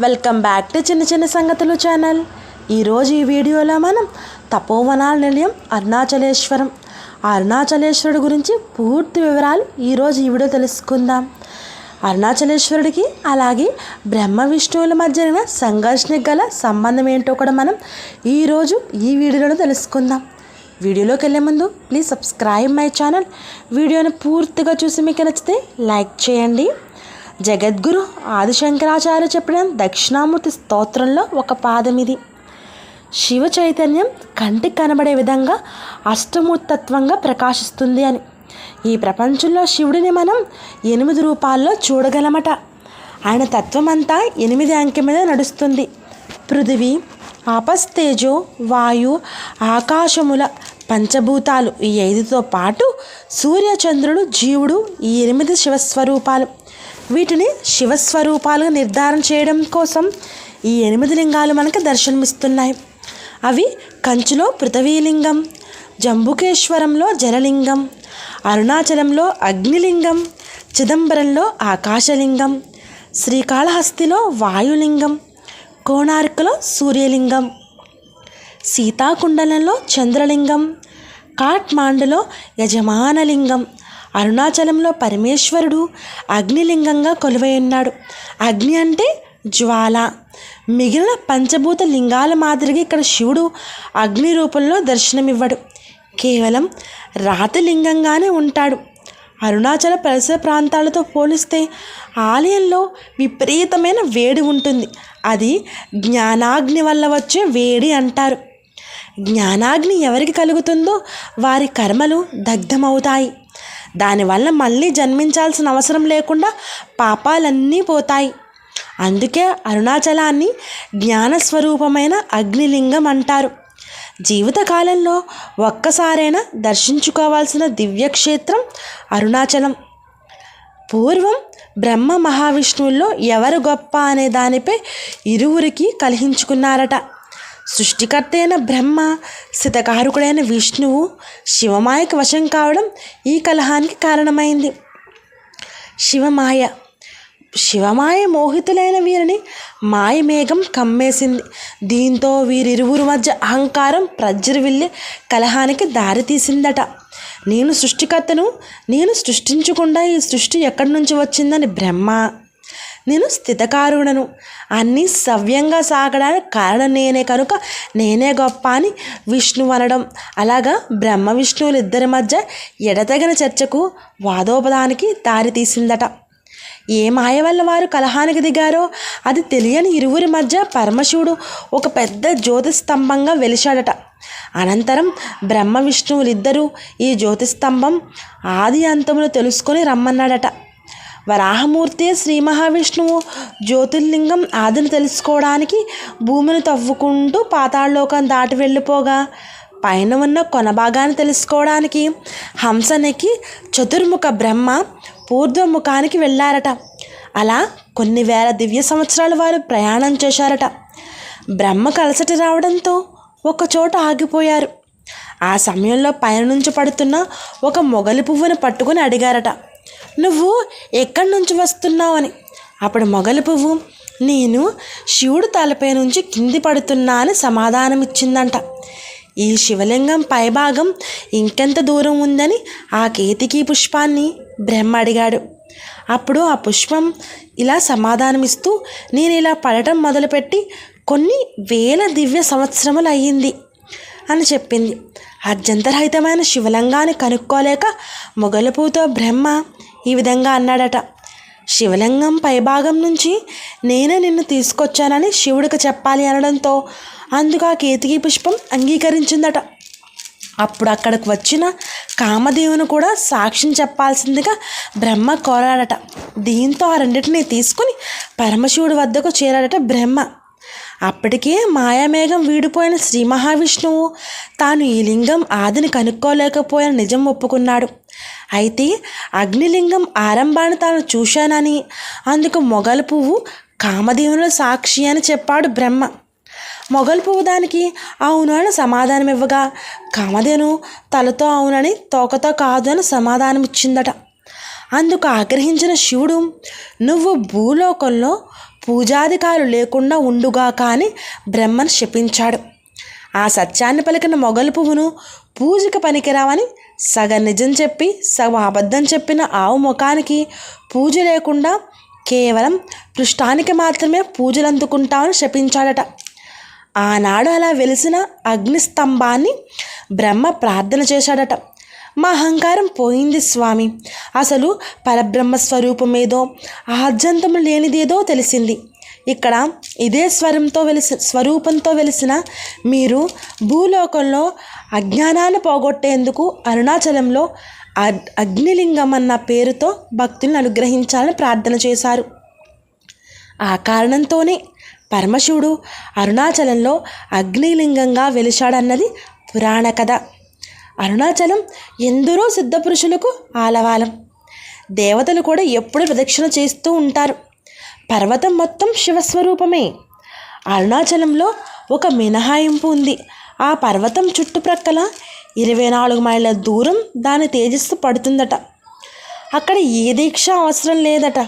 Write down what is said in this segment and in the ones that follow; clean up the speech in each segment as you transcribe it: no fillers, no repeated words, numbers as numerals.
Welcome back to చిన్న చిన్న సంగతులు ఛానల్. ఈరోజు ఈ వీడియోలో మనం తపోవనాల నిలయం అరుణాచలేశ్వరుడు గురించి పూర్తి వివరాలు ఈరోజు ఈ వీడియో తెలుసుకుందాం. అరుణాచలేశ్వరుడికి అలాగే బ్రహ్మ విష్ణువుల మధ్య సంఘర్షణకు గల సంబంధం ఏంటో కూడా మనం ఈరోజు ఈ వీడియోలో తెలుసుకుందాం. వీడియోలోకి వెళ్ళే ముందు ప్లీజ్ సబ్స్క్రైబ్ మై ఛానల్. వీడియోని పూర్తిగా చూసి మీకు నచ్చితే లైక్ చేయండి. జగద్గురు ఆదిశంకరాచార్య చెప్పిన దక్షిణామూర్తి స్తోత్రంలో ఒక పాదం ఇది. శివ చైతన్యం కంటికి కనబడే విధంగా అష్టమూర్తత్వంగా ప్రకాశిస్తుంది అని. ఈ ప్రపంచంలో శివుడిని మనం 8 రూపాల్లో చూడగలమట. ఆయన తత్వం అంతా 8 అంకె మీద నడుస్తుంది. పృథివీ, ఆపస్తేజో, వాయు, ఆకాశముల పంచభూతాలు ఈ 5తో పాటు సూర్యచంద్రుడు, జీవుడు ఈ 8 శివస్వరూపాలు. వీటిని శివస్వరూపాలుగా నిర్ధారణ చేయడం కోసం ఈ 8 లింగాలు మనకు దర్శనమిస్తున్నాయి. అవి కంచిలో పృథ్వీలింగం, జంబుకేశ్వరంలో జలలింగం, అరుణాచలంలో అగ్నిలింగం, చిదంబరంలో ఆకాశలింగం, శ్రీకాళహస్తిలో వాయులింగం, కోణార్కలో సూర్యలింగం, సీతాకుండలంలో చంద్రలింగం, కాట్మాండులో యజమానలింగం, అరుణాచలంలో పరమేశ్వరుడు అగ్నిలింగంగా కొలువై ఉన్నాడు. అగ్ని అంటే జ్వాల. మిగిలిన పంచభూత లింగాల మాదిరిగా ఇక్కడ శివుడు అగ్ని రూపంలో దర్శనమివ్వడు, కేవలం రాతి లింగంగానే ఉంటాడు. అరుణాచల పరిసర ప్రాంతాలతో పోలిస్తే ఆలయంలో విపరీతమైన వేడి ఉంటుంది. అది జ్ఞానాగ్ని వల్ల వచ్చే వేడి అంటారు. జ్ఞానాగ్ని ఎవరికి కలుగుతుందో వారి కర్మలు దగ్ధమవుతాయి. దానివల్ల మళ్ళీ జన్మించాల్సిన అవసరం లేకుండా పాపాలన్నీ పోతాయి. అందుకే అరుణాచలాన్ని జ్ఞానస్వరూపమైన అగ్నిలింగం అంటారు. జీవితకాలంలో ఒక్కసారైనా దర్శించుకోవాల్సిన దివ్యక్షేత్రం అరుణాచలం. పూర్వం బ్రహ్మ మహావిష్ణువుల్లో ఎవరు గొప్ప అనే దానిపై ఇరువురికి కలహించుకున్నారట. సృష్టికర్త అయిన బ్రహ్మ, స్థితకారకుడైన విష్ణువు శివమాయకు వశం కావడం ఈ కలహానికి కారణమైంది. శివమాయ మోహితులైన వీరిని మాయమేఘం కమ్మేసింది. దీంతో వీరిరువురి మధ్య అహంకారం ప్రజ్వరిల్లి కలహానికి దారితీసిందట. నేను సృష్టికర్తను, నేను సృష్టించకుండా ఈ సృష్టి ఎక్కడి నుంచి వచ్చిందని బ్రహ్మ, నేను స్థితకారుడను, అన్నీ సవ్యంగా సాగడానికి కారణం నేనే కనుక నేనే గొప్ప అని విష్ణువు అనడం. అలాగా బ్రహ్మ విష్ణువులు ఇద్దరి మధ్య ఎడతెగని చర్చకు, వాదోపదానికి దారితీసిందట. ఏ మాయ వల్ల వారు కలహానికి దిగారో అది తెలియని ఇరువురి మధ్య పరమశివుడు ఒక పెద్ద జ్యోతిస్తంభంగా వెలిశాడట. అనంతరం బ్రహ్మ విష్ణువులిద్దరూ ఈ జ్యోతిస్తంభం ఆది అంతములు తెలుసుకొని రమ్మన్నాడట. వరాహమూర్తి శ్రీ మహావిష్ణువు జ్యోతిర్లింగం ఆదిని తెలుసుకోవడానికి భూమిని తవ్వుకుంటూ పాతాళలోకం దాటి వెళ్ళిపోగా, పైన ఉన్న కొన భాగాన్ని తెలుసుకోవడానికి హంసనికి చతుర్ముఖ బ్రహ్మ పూర్వముఖానికి వెళ్ళారట. అలా కొన్ని వేల దివ్య సంవత్సరాలు వారు ప్రయాణం చేశారట. బ్రహ్మకు అలసట రావడంతో ఒకచోట ఆగిపోయారు. ఆ సమయంలో పైన నుంచి పడుతున్న ఒక మొగలి పువ్వును పట్టుకుని అడిగారట, నువ్వు ఎక్కడి నుంచి వస్తున్నావు అని. అప్పుడు మొగలి పువ్వు, నేను శివుడు తలపై నుంచి కింది పడుతున్నా అని సమాధానం ఇచ్చిందంట. ఈ శివలింగం పైభాగం ఇంకెంత దూరం ఉందని ఆ కేతికీ పుష్పాన్ని బ్రహ్మ అడిగాడు. అప్పుడు ఆ పుష్పం ఇలా సమాధానమిస్తూ, నేను ఇలా పడటం మొదలుపెట్టి కొన్ని వేల దివ్య సంవత్సరములు అయ్యింది అని చెప్పింది. అత్యంతరహితమైన శివలింగాన్ని కనుక్కోలేక మొగలిపువ్వుతో బ్రహ్మ ఈ విధంగా అన్నాడట, శివలింగం పైభాగం నుంచి నేనే నిన్ను తీసుకొచ్చానని శివుడికి చెప్పాలి అనడంతో అందుకు ఆ కేతకీ పుష్పం అంగీకరించిందట. అప్పుడు అక్కడికి వచ్చిన కామదేవుని కూడా సాక్ష్యం చెప్పాల్సిందిగా బ్రహ్మ కోరాడట. దీంతో ఆ రెండింటినీ తీసుకుని పరమశివుడి వద్దకు చేరాడట బ్రహ్మ. అప్పటికే మాయామేఘం వీడిపోయిన శ్రీ మహావిష్ణువు తాను ఈ లింగం ఆదిని కనుక్కోలేకపోయిన నిజం ఒప్పుకున్నాడు. అయితే అగ్నిలింగం ఆరంభాన్ని తాను చూశానని, అందుకు మొగలి పువ్వు కామదేవుని సాక్షి అని చెప్పాడు బ్రహ్మ. మొగలి పువ్వు దానికి అవును అని సమాధానం ఇవ్వగా, కామధేను తలతో అవునని తోకతో కాదు అని సమాధానం ఇచ్చిందట. అందుకు ఆగ్రహించిన శివుడు, నువ్వు భూలోకంలో పూజాధికారులు లేకుండా ఉండుగా కానీ బ్రహ్మను శపించాడు. ఆ సత్యాన్ని పలికిన మొగలు పువ్వును పూజకు పనికిరావని సగం నిజం చెప్పి సగం అబద్ధం చెప్పిన ఆవు ముఖానికి పూజ లేకుండా కేవలం పృష్ఠానికి మాత్రమే పూజలు అందుకుంటామని శపించాడట. ఆనాడు అలా వెలిసిన అగ్నిస్తంభాన్ని బ్రహ్మ ప్రార్థన చేశాడట. మా అహంకారం పోయింది స్వామి, అసలు పరబ్రహ్మ స్వరూపమేదో ఆద్యంతం లేనిదేదో తెలిసింది. ఇక్కడ ఇదే స్వరూపంతో వెలిసిన మీరు భూలోకంలో అజ్ఞానాన్ని పోగొట్టేందుకు అరుణాచలంలో అగ్నిలింగం అన్న పేరుతో భక్తులను అనుగ్రహించాలని ప్రార్థన చేశారు. ఆ కారణంతోనే పరమశివుడు అరుణాచలంలో అగ్నిలింగంగా వెలిశాడన్నది పురాణ కథ. అరుణాచలం ఎందరో సిద్ధపురుషులకు ఆలవాలం. దేవతలు కూడా ఎప్పుడు ప్రదక్షిణ చేస్తూ ఉంటారు. పర్వతం మొత్తం శివస్వరూపమే. అరుణాచలంలో ఒక మినహాయింపు ఉంది. ఆ పర్వతం చుట్టుప్రక్కల 24 మైళ్ళ దూరం దాని తేజస్సు పడుతుందట. అక్కడ ఏ దీక్ష అవసరం లేదట.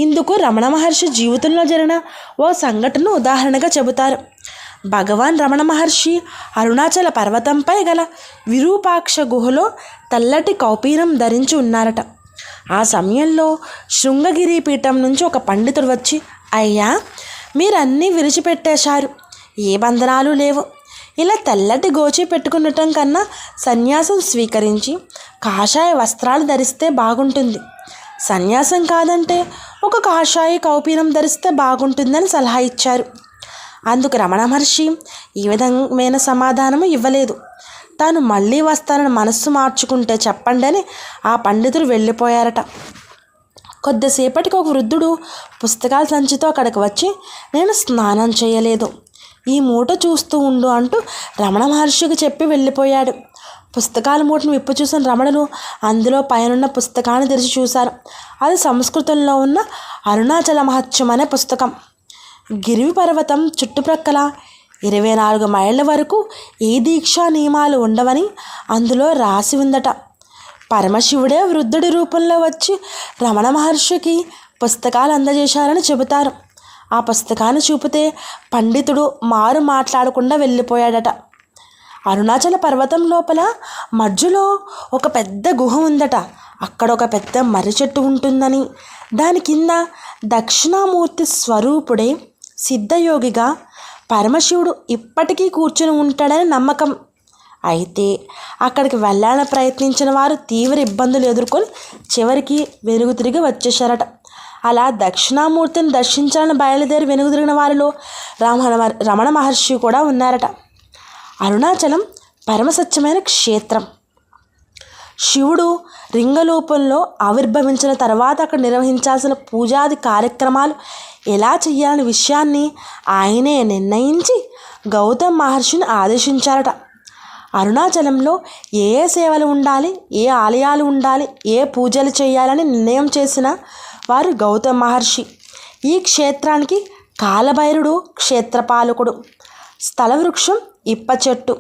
ఇందుకు రమణ మహర్షి జీవితంలో జరిగిన ఓ సంఘటన ఉదాహరణగా చెబుతారు. భగవాన్ రమణ మహర్షి అరుణాచల పర్వతంపై గల విరూపాక్ష గుహలో తెల్లటి కౌపీనం ధరించి ఉన్నారట. ఆ సమయంలో శృంగగిరి పీఠం నుంచి ఒక పండితుడు వచ్చి, అయ్యా, మీరన్నీ విడిచిపెట్టేశారు, ఏ బంధనాలు లేవు, ఇలా తెల్లటి గోచి పెట్టుకునటం కన్నా సన్యాసం స్వీకరించి కాషాయ వస్త్రాలు ధరిస్తే బాగుంటుంది. సన్యాసం కాదంటే ఒక కాషాయ కౌపీనం ధరిస్తే బాగుంటుందని సలహా ఇచ్చారు. అందుకు రమణ మహర్షి ఈ విధమైన సమాధానం ఇవ్వలేదు. తాను మళ్ళీ వస్తానని మనస్సు మార్చుకుంటే చెప్పండి అని ఆ పండితుడు వెళ్ళిపోయారట. కొద్దిసేపటికి ఒక వృద్ధుడు పుస్తకాల సంచితో అక్కడికి వచ్చి, నేను స్నానం చేయలేదు, ఈ మూట చూస్తూ ఉండు అంటూ రమణ మహర్షికి చెప్పి వెళ్ళిపోయాడు. పుస్తకాల మూటను విప్పు చూసిన రమణులు అందులో పైనున్న పుస్తకాన్ని తెరిచి చూశారు. అది సంస్కృతంలో ఉన్న అరుణాచల మహత్యం అనే పుస్తకం. గిరివి పర్వతం చుట్టుప్రక్కల 24 మైళ్ళ వరకు ఏ దీక్షా నియమాలు ఉండవని అందులో రాసి ఉందట. పరమశివుడే వృద్ధుడి రూపంలో వచ్చి రమణ మహర్షికి పుస్తకాలు అందజేశారని చెబుతారు. ఆ పుస్తకాన్ని చూపితే పండితుడు మారు మాట్లాడకుండా వెళ్ళిపోయాడట. అరుణాచల పర్వతం లోపల మధ్యలో ఒక పెద్ద గుహ ఉందట. అక్కడ ఒక పెద్ద మర్రి చెట్టు ఉంటుందని, దాని కింద దక్షిణామూర్తి స్వరూపుడే సిద్ధయోగిగా పరమశివుడు ఇప్పటికీ కూర్చుని ఉంటాడని నమ్మకం. అయితే అక్కడికి వెళ్ళాలని ప్రయత్నించిన వారు తీవ్ర ఇబ్బందులు ఎదుర్కొని చివరికి వెనుగు తిరిగి వచ్చేశారట. అలా దక్షిణామూర్తిని దర్శించాలని బయలుదేరి వెనుగు తిరిగిన వారిలో రమణ మహర్షి కూడా ఉన్నారట. అరుణాచలం పరమసత్యమైన క్షేత్రం. శివుడు లింగరూపంలో ఆవిర్భవించిన తర్వాత అక్కడ నిర్వహించాల్సిన పూజాది కార్యక్రమాలు ఎలా చేయాలనే విషయాన్ని ఆయనే నిర్ణయించి గౌతమ్ మహర్షిని ఆదేశించారట. అరుణాచలంలో ఏ ఏ సేవలు ఉండాలి, ఏ ఆలయాలు ఉండాలి, ఏ పూజలు చేయాలని నిర్ణయం చేసిన వారు గౌతమ్ మహర్షి. ఈ క్షేత్రానికి కాలభైరుడు క్షేత్రపాలకుడు. స్థల వృక్షం ఇప్ప చెట్టు.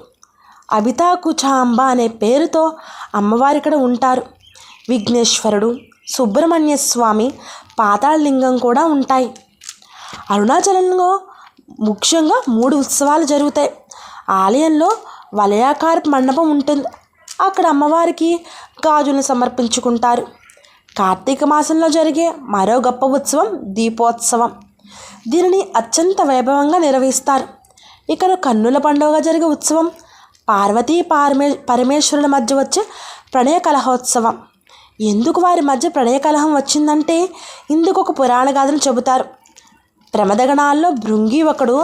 అభితాకుచాంబ అనే పేరుతో అమ్మవారి ఇక్కడ ఉంటారు. విఘ్నేశ్వరుడు, సుబ్రహ్మణ్య స్వామి, పాతాళలింగం కూడా ఉంటాయి. అరుణాచలంలో ముఖ్యంగా 3 ఉత్సవాలు జరుగుతాయి. ఆలయంలో వలయాకార మండపం ఉంటుంది. అక్కడ అమ్మవారికి గాజులను సమర్పించుకుంటారు. కార్తీక మాసంలో జరిగే మరో గొప్ప ఉత్సవం దీపోత్సవం. దీనిని అత్యంత వైభవంగా నిర్వహిస్తారు. ఇక్కడ కన్నుల పండుగ జరిగే ఉత్సవం పార్వతీ పరమేశ్వరుల మధ్య వచ్చే ప్రణయ కలహోత్సవం. ఎందుకు వారి మధ్య ప్రణయ కలహం వచ్చిందంటే ఇందుకు ఒక పురాణ గాథను చెబుతారు. ప్రమదగణాల్లో భృంగి ఒకడు.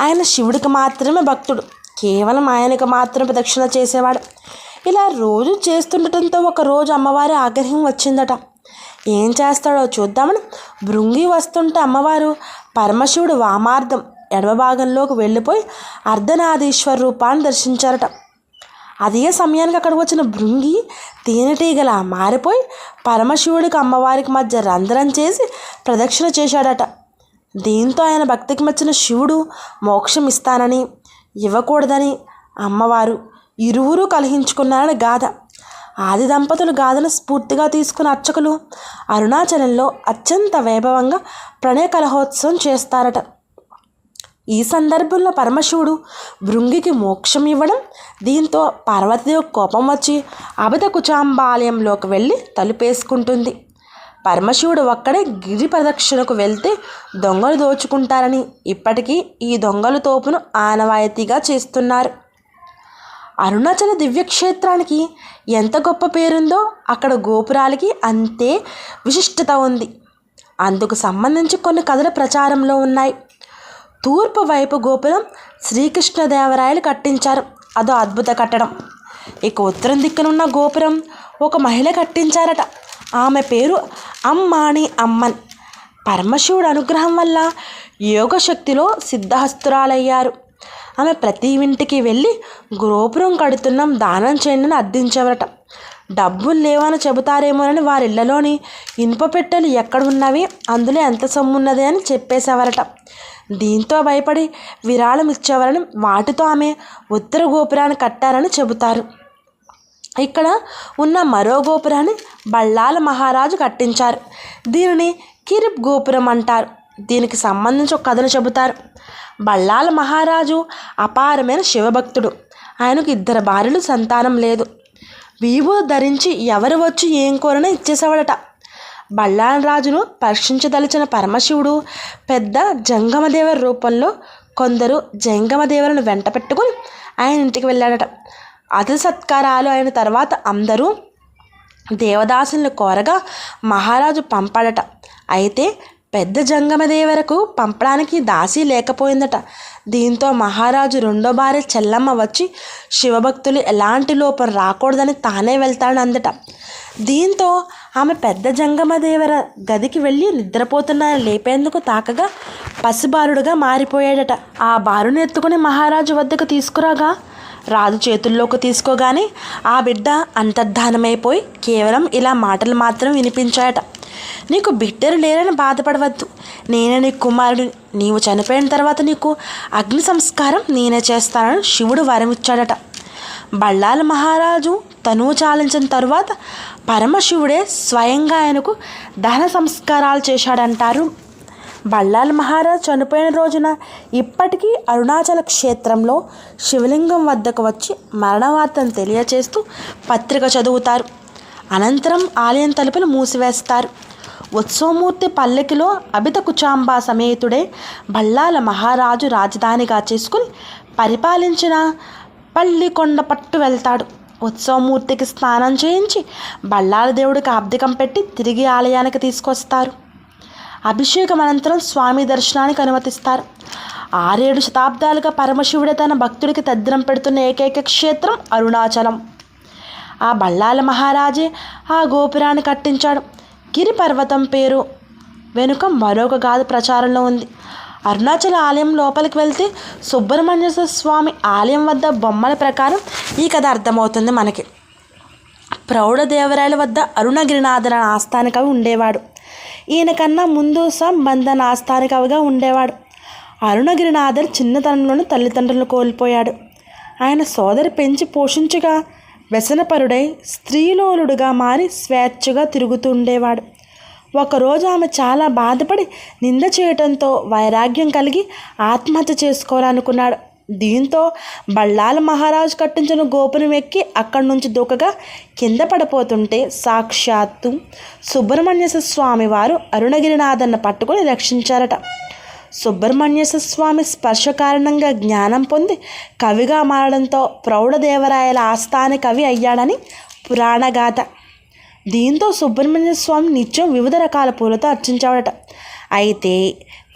ఆయన శివుడికి మాత్రమే భక్తుడు, కేవలం ఆయనకు మాత్రమే ప్రదక్షిణ చేసేవాడు. ఇలా రోజు చేస్తుండటంతో ఒకరోజు అమ్మవారి ఆగ్రహం వచ్చిందట. ఏం చేస్తాడో చూద్దామని భృంగి వస్తుంటే అమ్మవారు పరమశివుడు వామార్థం ఎడమ భాగంలోకి వెళ్ళిపోయి అర్ధనారీశ్వర రూపాన్ని దర్శించారట. అదే సమయానికి అక్కడికి వచ్చిన భృంగి తేనెటీగలా మారిపోయి పరమశివుడికి అమ్మవారికి మధ్య రంధ్రం చేసి ప్రదక్షిణ చేశాడట. దీంతో ఆయన భక్తికి మెచ్చిన శివుడు మోక్షం ఇస్తానని, ఇవ్వకూడదని అమ్మవారు ఇరువురు కలహించుకున్నారని గాథ. ఆది దంపతులు గాథను స్ఫూర్తిగా తీసుకున్న అర్చకులు అరుణాచలంలో అత్యంత వైభవంగా ప్రణయ కలహోత్సవం చేస్తారట. ఈ సందర్భంలో పరమశివుడు భృంగికి మోక్షం ఇవ్వడం, దీంతో పార్వతీదేవి కోపం వచ్చి అబిత కుచాంబాలయంలోకి వెళ్ళి తలుపేసుకుంటుంది. పరమశివుడు ఒక్కడే గిరి ప్రదక్షిణకు వెళ్తే దొంగలు దోచుకుంటారని ఇప్పటికీ ఈ దొంగల తోపును ఆనవాయితీగా చేస్తున్నారు. అరుణాచల దివ్యక్షేత్రానికి ఎంత గొప్ప పేరుందో అక్కడ గోపురాలకి అంతే విశిష్టత ఉంది. అందుకు సంబంధించి కొన్ని కథలు ప్రచారంలో ఉన్నాయి. తూర్పు వైపు గోపురం శ్రీకృష్ణదేవరాయలు కట్టించారు. అదో అద్భుత కట్టడం. ఇక ఉత్తరం దిక్కునున్న గోపురం ఒక మహిళ కట్టించారట. ఆమె పేరు అమ్మాణి అమ్మన్. పరమశివుడు అనుగ్రహం వల్ల యోగశక్తిలో సిద్ధహస్తురాలయ్యారు. ఆమె ప్రతి ఇంటికి వెళ్ళి గోపురం కడుతున్నాం, దానం చేయండి అని అర్థించేవరట. డబ్బులు లేవని చెబుతారేమోనని వారిళ్లలోని ఇనుప పెట్టెలు ఎక్కడ ఉన్నవి, అందులో ఎంత సొమ్మున్నది అని చెప్పేసేవారట. దీంతో భయపడి విరాళం ఇచ్చేవారని, వాటితో ఆమె ఉత్తర గోపురాన్ని కట్టారని చెబుతారు. ఇక్కడ ఉన్న మరో గోపురాన్ని బళ్ళాల మహారాజు కట్టించారు. దీనిని కిరిప్ గోపురం అంటారు. దీనికి సంబంధించి ఒక కథను చెబుతారు. బళ్ళాల మహారాజు అపారమైన శివభక్తుడు. ఆయనకు 2 భార్యలు, సంతానం లేదు. విభూతి ధరించి ఎవరు వచ్చి ఏం కోరినా ఇచ్చేసేవాడట. బళ్ళాల రాజును పరీక్షించదలిచిన పరమశివుడు పెద్ద జంగమదేవర రూపంలో కొందరు జంగమదేవరను వెంట పెట్టుకుని ఆయన ఇంటికి వెళ్ళాడట. అతిథి సత్కారాలు అయిన తర్వాత అందరూ దేవదాసులను కోరగా మహారాజు పంపాడట. అయితే పెద్ద జంగమదేవరకు పంపడానికి దాసి లేకపోయిందట. దీంతో మహారాజు 2వ భార్య చెల్లమ్మ వచ్చి శివభక్తులు ఎలాంటి లోపం రాకూడదని తానే వెళ్తాడు అందట. దీంతో ఆమె పెద్ద జంగమదేవర గదికి వెళ్ళి నిద్రపోతున్నారని లేపేందుకు తాకగా పసిబాలుడుగా మారిపోయాడట. ఆ బాలుని ఎత్తుకుని మహారాజు వద్దకు తీసుకురాగా రాజు చేతుల్లోకి తీసుకోగానే ఆ బిడ్డ అంతర్ధానమైపోయి కేవలం ఇలా మాటలు మాత్రం వినిపించాయట. నీకు బిడ్డలు లేరని బాధపడవద్దు, నేనే నీ కుమారుడు. నీవు చనిపోయిన తర్వాత నీకు అగ్ని సంస్కారం నేనే చేస్తానని శివుడు వరం ఇచ్చాడట. బళ్ళాల మహారాజు తనువు చాలించిన తరువాత పరమశివుడే స్వయంగా ఆయనకు దహన సంస్కారాలు చేశాడంటారు. బళ్ళాల మహారాజు చనిపోయిన రోజున ఇప్పటికీ అరుణాచల క్షేత్రంలో శివలింగం వద్దకు వచ్చి మరణవార్తను తెలియచేస్తూ పత్రిక చదువుతారు. అనంతరం ఆలయం తలుపులు మూసివేస్తారు. ఉత్సవమూర్తి పల్లకిలో అబిత కుచాంబ సమేతుడే బళ్ళాల మహారాజు రాజధానిగా చేసుకుని పరిపాలించిన పల్లికొండ పట్టు వెళ్తాడు. ఉత్సవమూర్తికి స్నానం చేయించి బళ్ళాల దేవుడికి అబ్దికం పెట్టి తిరిగి ఆలయానికి తీసుకొస్తారు. అభిషేకం అనంతరం స్వామి దర్శనానికి అనుమతిస్తారు. 6-7 శతాబ్దాలుగా పరమశివుడే తన భక్తుడికి తద్దినం పెడుతున్న ఏకైక క్షేత్రం అరుణాచలం. ఆ బళ్ళాల మహారాజే ఆ గోపురాన్ని కట్టించాడు. గిరి పర్వతం పేరు వెనుక మరొక గాథ ప్రచారంలో ఉంది. అరుణాచల ఆలయం లోపలికి వెళ్తే సుబ్రహ్మణ్యేశ్వర స్వామి ఆలయం వద్ద బొమ్మల ప్రకారం ఈ కథ అర్థమవుతుంది మనకి. ప్రౌఢదేవరాయల వద్ద అరుణగిరినాథన ఆస్థాన కవి ఉండేవాడు. ఈయన కన్నా ముందు సంబంధన ఆస్థాన కవిగా ఉండేవాడు. అరుణగిరినాథర్ చిన్నతనంలోనే తల్లిదండ్రులను కోల్పోయాడు. ఆయన సోదరి పెంచి పోషించగా వ్యసనపరుడై స్త్రీలోలుడుగా మారి స్వేచ్ఛగా తిరుగుతుండేవాడు. ఒకరోజు ఆమె చాలా బాధపడి నింద చేయటంతో వైరాగ్యం కలిగి ఆత్మహత్య చేసుకోవాలనుకున్నాడు. దీంతో బళ్ళాల మహారాజు కట్టించిన గోపురం ఎక్కి అక్కడి నుంచి దూకగా కింద పడిపోతుంటే సాక్షాత్తు సుబ్రహ్మణ్యేశ్వర స్వామి వారు అరుణగిరినాథన్న పట్టుకొని రక్షించారట. సుబ్రహ్మణ్యేశ్వర స్వామి స్పర్శ కారణంగా జ్ఞానం పొంది కవిగా మారడంతో ప్రౌఢదేవరాయల ఆస్థాన కవి అయ్యాడని పురాణగాథ. దీంతో సుబ్రహ్మణ్య స్వామి నిత్యం వివిధ రకాల పూలతో అర్చించాడట. అయితే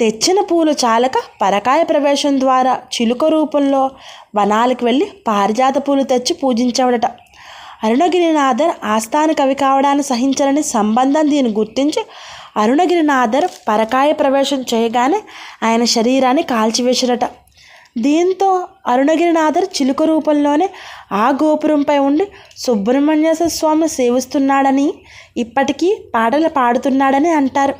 తెచ్చిన పూలు చాలక పరకాయ ప్రవేశం ద్వారా చిలుక రూపంలో వనాలకు వెళ్ళి పారిజాత పూలు తెచ్చి పూజించాడట. అరుణగిరినాథర్ ఆస్థాన కవి కావడాన్ని సహించాలని సంబంధం దీన్ని గుర్తించి అరుణగిరినాథర్ పరకాయ ప్రవేశం చేయగానే ఆయన శరీరాన్ని కాల్చివేశారట. దీంతో అరుణగిరినాథర్ చిలుక రూపంలోనే ఆ గోపురంపై ఉండి సుబ్రహ్మణ్యేశ్వర స్వామిని సేవిస్తున్నాడని, ఇప్పటికీ పాటలు పాడుతున్నాడని అంటారు.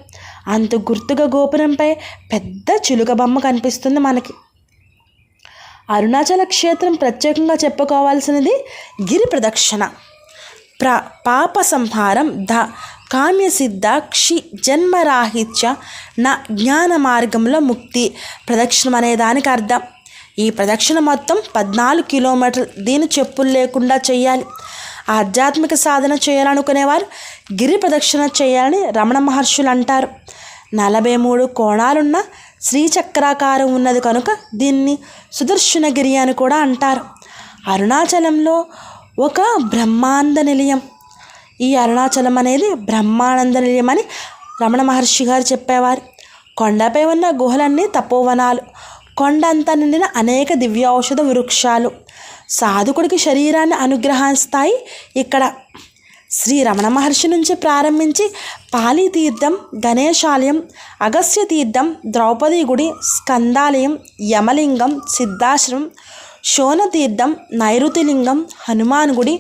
అంత గుర్తుగా గోపురంపై పెద్ద చిలుక బొమ్మ కనిపిస్తుంది మనకి. అరుణాచల క్షేత్రం ప్రత్యేకంగా చెప్పుకోవాల్సినది గిరి ప్రదక్షిణ. పాప సంహారం కామ్యసిద్ధ క్షి జన్మరాహిత్య నా జ్ఞాన మార్గంలో ముక్తి. ప్రదక్షిణం అనే దానికి అర్థం. ఈ ప్రదక్షిణ మొత్తం 14 కిలోమీటర్లు. దీని చెప్పులు లేకుండా చేయాలి. ఆధ్యాత్మిక సాధన చేయాలనుకునేవారు గిరి ప్రదక్షిణ చేయాలని రమణ మహర్షులు అంటారు. 43 కోణాలున్న శ్రీచక్రాకారం ఉన్నది కనుక దీన్ని సుదర్శనగిరి అని కూడా అంటారు. అరుణాచలంలో ఒక బ్రహ్మాండ నిలయం. ఈ అరుణాచలం అనేది బ్రహ్మానంద నిలయం అని రమణ మహర్షి గారు చెప్పేవారు. కొండపై ఉన్న గుహలన్నీ తపోవనాలు. కొండ అంతా నిండిన అనేక దివ్యౌషధ వృక్షాలు సాధకుడికి శరీరాన్ని అనుగ్రహిస్తాయి. ఇక్కడ శ్రీ రమణ మహర్షి నుంచి ప్రారంభించి పాలితీర్థం, గణేశాలయం, అగస్త్య తీర్థం, ద్రౌపది గుడి, స్కందాలయం, యమలింగం, సిద్ధాశ్రమం, శోణతీర్థం, నైరుతిలింగం, హనుమాన్ గుడి,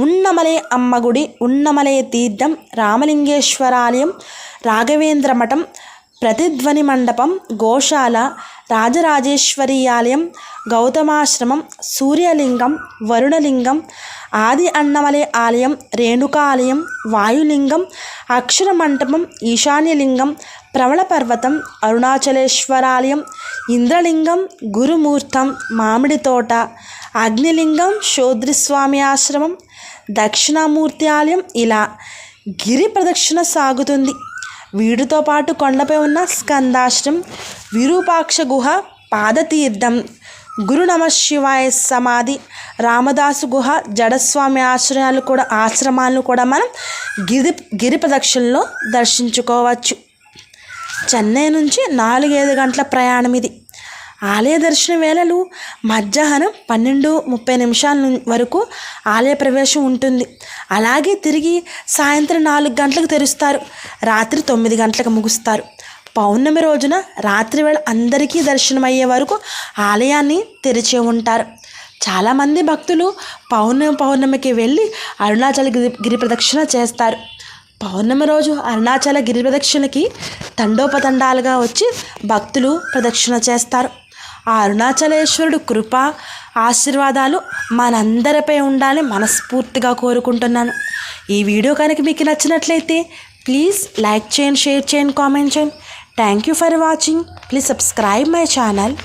ఉన్నమలై అమ్మ గుడి, ఉన్నమలై తీర్థం, రామలింగేశ్వరాలయం, రాఘవేంద్ర మఠం, ప్రతిధ్వని మండపం, గోశాల, రాజరాజేశ్వరి ఆలయం, గౌతమాశ్రమం, సూర్యలింగం, వరుణలింగం, ఆది అన్నమలై ఆలయం, రేణుకాలయం, వాయులింగం, అక్షర మంటపం, ఈశాన్యలింగం, ప్రవళ పర్వతం, అరుణాచలేశ్వరాలయం, ఇంద్రలింగం, గురుమూర్తం, మామిడి తోట, అగ్నిలింగం, శోద్రిస్వామి ఆశ్రమం, దక్షిణామూర్తి ఆలయం. ఇలా గిరి ప్రదక్షిణ సాగుతుంది. వీటితో పాటు కొండపై ఉన్న స్కందాశ్రమం, విరూపాక్ష గుహ, పాదతీర్థం, గురు నమశివాయ సమాధి, రామదాసు గుహ, జడస్వామి ఆశ్రమాలను కూడా మనం గిరి ప్రదక్షిణలో దర్శించుకోవచ్చు. చెన్నై నుంచి 4-5 గంటల ప్రయాణం ఇది. ఆలయ దర్శన వేళలు మధ్యాహ్నం 12:30 వరకు ఆలయ ప్రవేశం ఉంటుంది. అలాగే తిరిగి సాయంత్రం 4 గంటలకు తెరుస్తారు. రాత్రి 9 గంటలకు ముగుస్తారు. పౌర్ణమి రోజున రాత్రి వేళ అందరికీ దర్శనమయ్యే వరకు ఆలయాన్ని తెరిచే ఉంటారు. చాలామంది భక్తులు పౌర్ణమికి వెళ్ళి అరుణాచల గిరి ప్రదక్షిణ చేస్తారు. పౌర్ణమి రోజు అరుణాచల గిరి ప్రదక్షిణకి తండోపతండాలుగా వచ్చి భక్తులు ప్రదక్షిణ చేస్తారు. ఆ అరుణాచలేశ్వరుడు కృప ఆశీర్వాదాలు మనందరిపై ఉండాలని మనస్ఫూర్తిగా కోరుకుంటున్నాను. ఈ వీడియో కనుక మీకు నచ్చినట్లయితే ప్లీజ్ లైక్ చేయండి, షేర్ చేయండి, కామెంట్ చేయండి. Thank you for watching. Please subscribe my channel.